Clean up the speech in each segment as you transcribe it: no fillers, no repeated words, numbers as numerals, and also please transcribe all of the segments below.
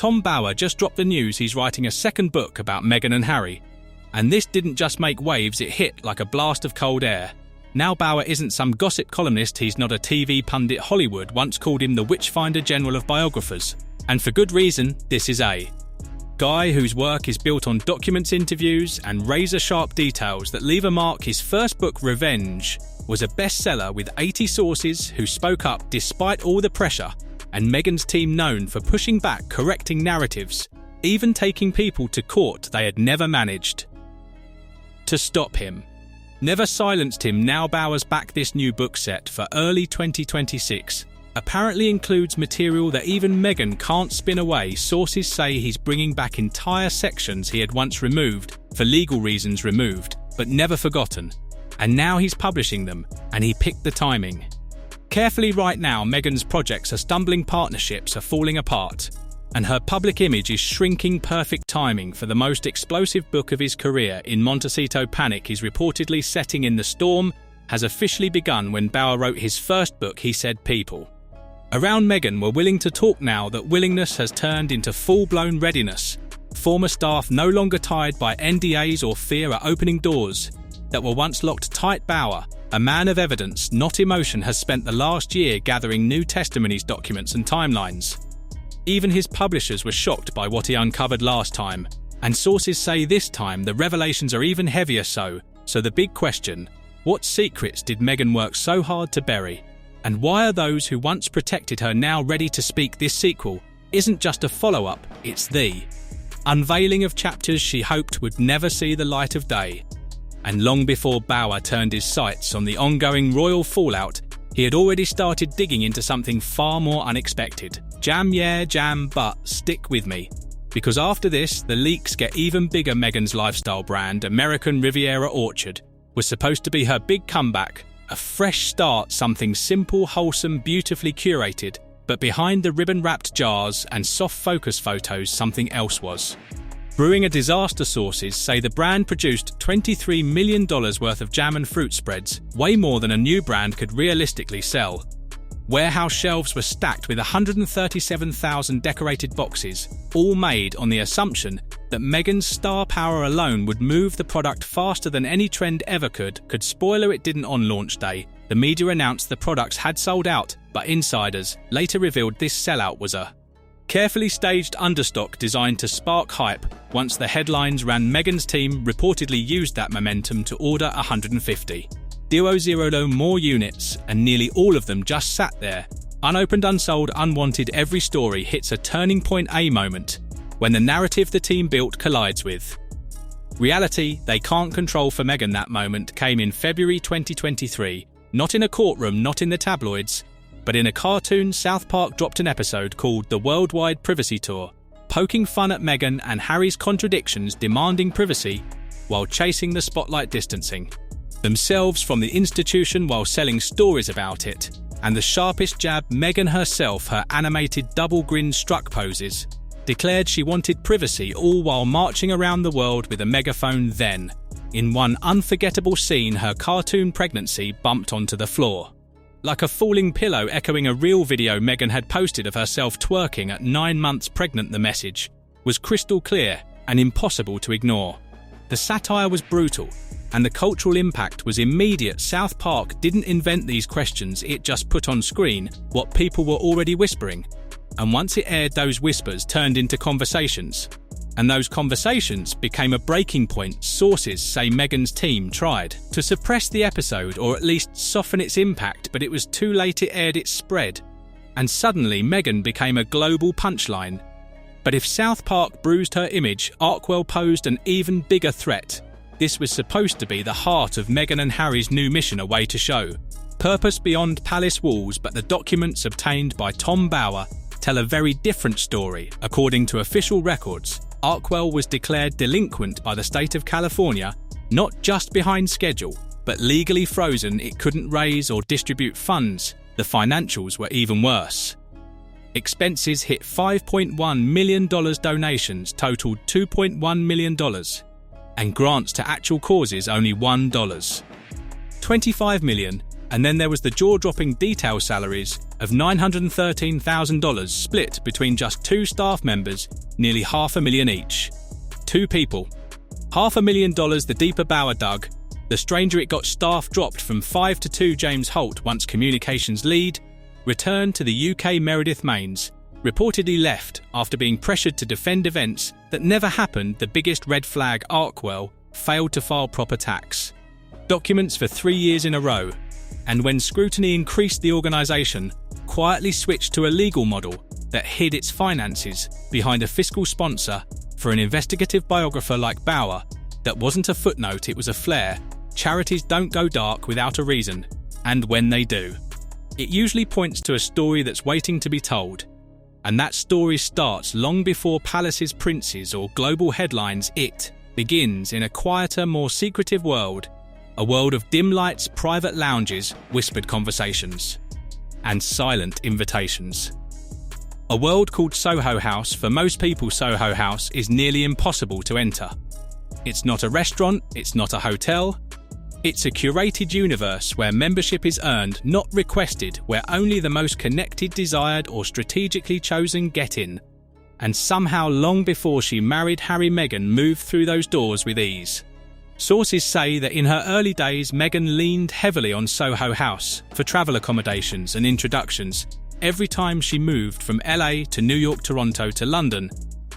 Tom Bower just dropped the news he's writing a second book about Meghan and Harry. And this didn't just make waves, it hit like a blast of cold air. Now Bower isn't some gossip columnist, he's not a TV pundit. Hollywood once called him the Witchfinder General of biographers. And for good reason. This is a guy whose work is built on documents, interviews, and razor-sharp details that leave a mark. His first book, Revenge, was a bestseller with 80 sources who spoke up despite all the pressure, and Meghan's team known for pushing back, correcting narratives, even taking people to court they had never managed to stop him. Never silenced him. Now Bower's back. This new book set for early 2026 apparently includes material that even Meghan can't spin away. Sources say he's bringing back entire sections he had once removed, for legal reasons removed, but never forgotten. And now he's publishing them, and he picked the timing carefully. Right now, Meghan's projects are stumbling, partnerships are falling apart, and her public image is shrinking. Perfect timing for the most explosive book of his career. In Montecito, panic is reportedly setting in. The storm has officially begun. When Bower wrote his first book, he said people around Meghan were willing to talk. Now that willingness has turned into full-blown readiness. Former staff no longer tied by NDAs or fear are opening doors that were once locked tight. Bower, a man of evidence, not emotion, has spent the last year gathering new testimonies, documents, and timelines. Even his publishers were shocked by what he uncovered last time, and sources say this time the revelations are even heavier. So the big question: what secrets did Meghan work so hard to bury? And why are those who once protected her now ready to speak? This sequel isn't just a follow-up, it's the unveiling of chapters she hoped would never see the light of day. And long before Bower turned his sights on the ongoing royal fallout, he had already started digging into something far more unexpected. Jam, but stick with me, because after this, the leaks get even bigger. Meghan's lifestyle brand, American Riviera Orchard, was supposed to be her big comeback, a fresh start, something simple, wholesome, beautifully curated. But behind the ribbon-wrapped jars and soft focus photos, something else was brewing a disaster. Sources say the brand produced $23 million worth of jam and fruit spreads, way more than a new brand could realistically sell. Warehouse shelves were stacked with 137,000 decorated boxes, all made on the assumption that Meghan's star power alone would move the product faster than any trend ever could. Spoiler, it didn't. On launch day, the media announced the products had sold out, but insiders later revealed this sellout was a carefully staged understock designed to spark hype. Once the headlines ran, Meghan's team reportedly used that momentum to order 150,000 more units, and nearly all of them just sat there, unopened, unsold, unwanted. Every story hits a turning point, a moment when the narrative the team built collides with reality they can't control. For Meghan, that moment came in February 2023, not in a courtroom, not in the tabloids, but in a cartoon. South Park dropped an episode called The Worldwide Privacy Tour, poking fun at Meghan and Harry's contradictions, demanding privacy while chasing the spotlight, distancing themselves from the institution while selling stories about it. And the sharpest jab, Meghan herself, her animated double grin struck poses, declared she wanted privacy, all while marching around the world with a megaphone. Then, in one unforgettable scene, her cartoon pregnancy bumped onto the floor like a falling pillow, echoing a real video Meghan had posted of herself twerking at 9 months pregnant. The message was crystal clear and impossible to ignore. The satire was brutal, and the cultural impact was immediate. South Park didn't invent these questions, it just put on screen what people were already whispering. And once it aired, those whispers turned into conversations. And those conversations became a breaking point. Sources say Meghan's team tried to suppress the episode, or at least soften its impact, but it was too late. It aired, it spread, and suddenly Meghan became a global punchline. But if South Park bruised her image, Arkwell posed an even bigger threat. This was supposed to be the heart of Meghan and Harry's new mission, a way to show purpose beyond palace walls, but the documents obtained by Tom Bower tell a very different story. According to official records, Arkwell was declared delinquent by the state of California, not just behind schedule, but legally frozen. It couldn't raise or distribute funds. The financials were even worse. Expenses hit $5.1 million, donations totaled $2.1 million, and grants to actual causes only $1. $25 million, and then there was the jaw-dropping detail salaries of $913,000 split between just two staff members, nearly $500,000 each. Two people. $500,000 the deeper Bauer dug, the stranger it got staff dropped from 5 to 2. James Holt, once communications lead, returned to the UK Meredith Mains, reportedly left after being pressured to defend events that never happened. The biggest red flag, Arkwell, failed to file proper tax documents for 3 years in a row, and when scrutiny increased, the organisation quietly switched to a legal model that hid its finances behind a fiscal sponsor. For an investigative biographer like Bauer, that wasn't a footnote, it was a flare. Charities don't go dark without a reason, and when they do, it usually points to a story that's waiting to be told. And that story starts long before palaces, princes, or global headlines. It begins in a quieter, more secretive world, a world of dim lights, private lounges, whispered conversations, and silent invitations. A world called Soho House. For most people, Soho House is nearly impossible to enter. It's not a restaurant, it's not a hotel. It's a curated universe where membership is earned, not requested, where only the most connected, desired, or strategically chosen get in. And somehow, long before she married Harry, Meghan moved through those doors with ease. Sources say that in her early days, Meghan leaned heavily on Soho House for travel accommodations and introductions. Every time she moved from LA to New York, Toronto to London,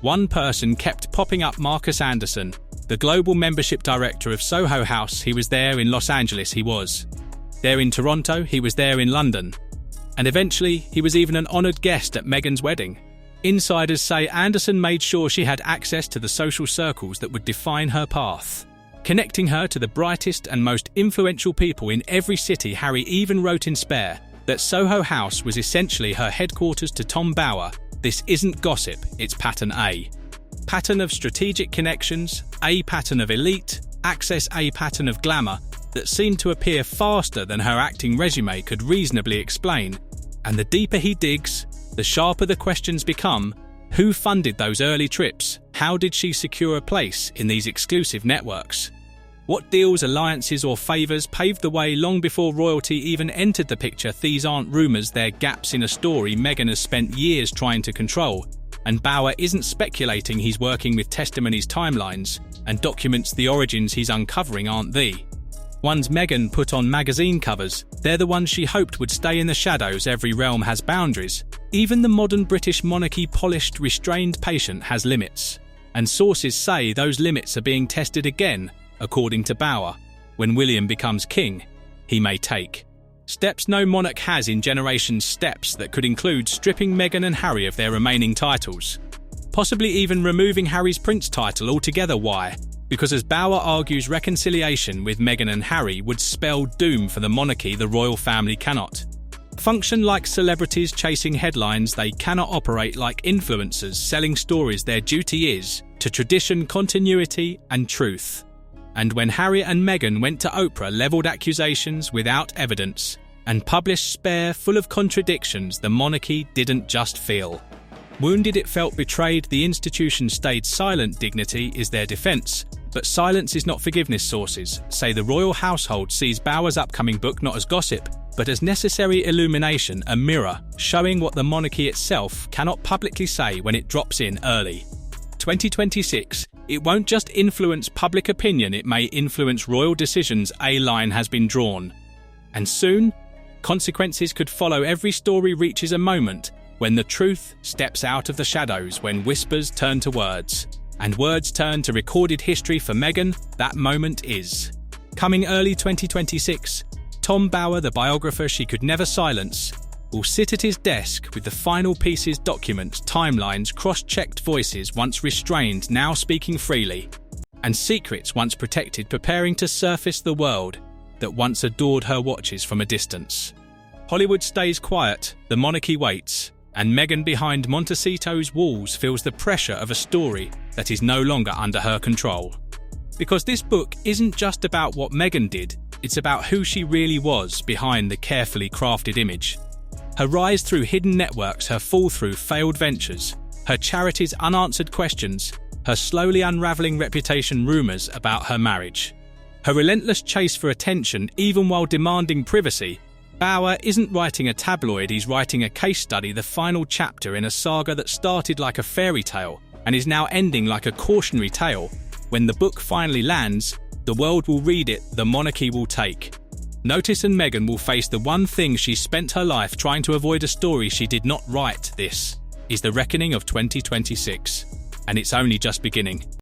one person kept popping up: Marcus Anderson, the global membership director of Soho House. He was there in Los Angeles, he was there in Toronto, he was there in London. And eventually, he was even an honoured guest at Meghan's wedding. Insiders say Anderson made sure she had access to the social circles that would define her path, connecting her to the brightest and most influential people in every city. Harry even wrote in Spare that Soho House was essentially her headquarters. To Tom Bauer, this isn't gossip, it's pattern A. Pattern of strategic connections, a pattern of elite access, a pattern of glamour that seemed to appear faster than her acting resume could reasonably explain. And the deeper he digs, the sharper the questions become. Who funded those early trips? How did she secure a place in these exclusive networks? What deals, alliances, or favours paved the way long before royalty even entered the picture? These aren't rumours, they're gaps in a story Meghan has spent years trying to control. And Bauer isn't speculating, he's working with testimonies, timelines, and documents. The origins he's uncovering aren't the ones Meghan put on magazine covers. They're the ones she hoped would stay in the shadows. Every realm has boundaries. Even the modern British monarchy, polished, restrained, patient, has limits. And sources say those limits are being tested again. According to Bauer, when William becomes king, he may take steps no monarch has in generations, steps that could include stripping Meghan and Harry of their remaining titles, possibly even removing Harry's prince title altogether. Why? Because, as Bauer argues, reconciliation with Meghan and Harry would spell doom for the monarchy. The royal family cannot function like celebrities chasing headlines. They cannot operate like influencers selling stories. Their duty is to tradition, continuity, and truth. And when Harry and Meghan went to Oprah, levelled accusations without evidence, and published Spare full of contradictions, the monarchy didn't just feel wounded, it felt betrayed. The institution stayed silent. Dignity is their defence, but silence is not forgiveness. Sources say the royal household sees Bauer's upcoming book not as gossip, but as necessary illumination, a mirror showing what the monarchy itself cannot publicly say when it drops in early 2026. It won't just influence public opinion, it may influence royal decisions. A line has been drawn. And soon, consequences could follow. Every story reaches a moment when the truth steps out of the shadows, when whispers turn to words, and words turn to recorded history. For Meghan, that moment is coming early 2026. Tom Bauer, the biographer she could never silence, will sit at his desk with the final pieces, documents, timelines, cross-checked, voices once restrained now speaking freely, and secrets once protected preparing to surface. The world that once adored her watches from a distance. Hollywood stays quiet, the monarchy waits, and Meghan behind Montecito's walls feels the pressure of a story that is no longer under her control. Because this book isn't just about what Meghan did, it's about who she really was behind the carefully crafted image. Her rise through hidden networks, her fall through failed ventures, her charities' unanswered questions, her slowly unravelling reputation, rumours about her marriage, her relentless chase for attention even while demanding privacy. Bauer isn't writing a tabloid, he's writing a case study, the final chapter in a saga that started like a fairy tale and is now ending like a cautionary tale. When the book finally lands, the world will read it, the monarchy will take. Notice and Meghan will face the one thing she's spent her life trying to avoid, a story she did not write. This is the reckoning of 2026, and it's only just beginning.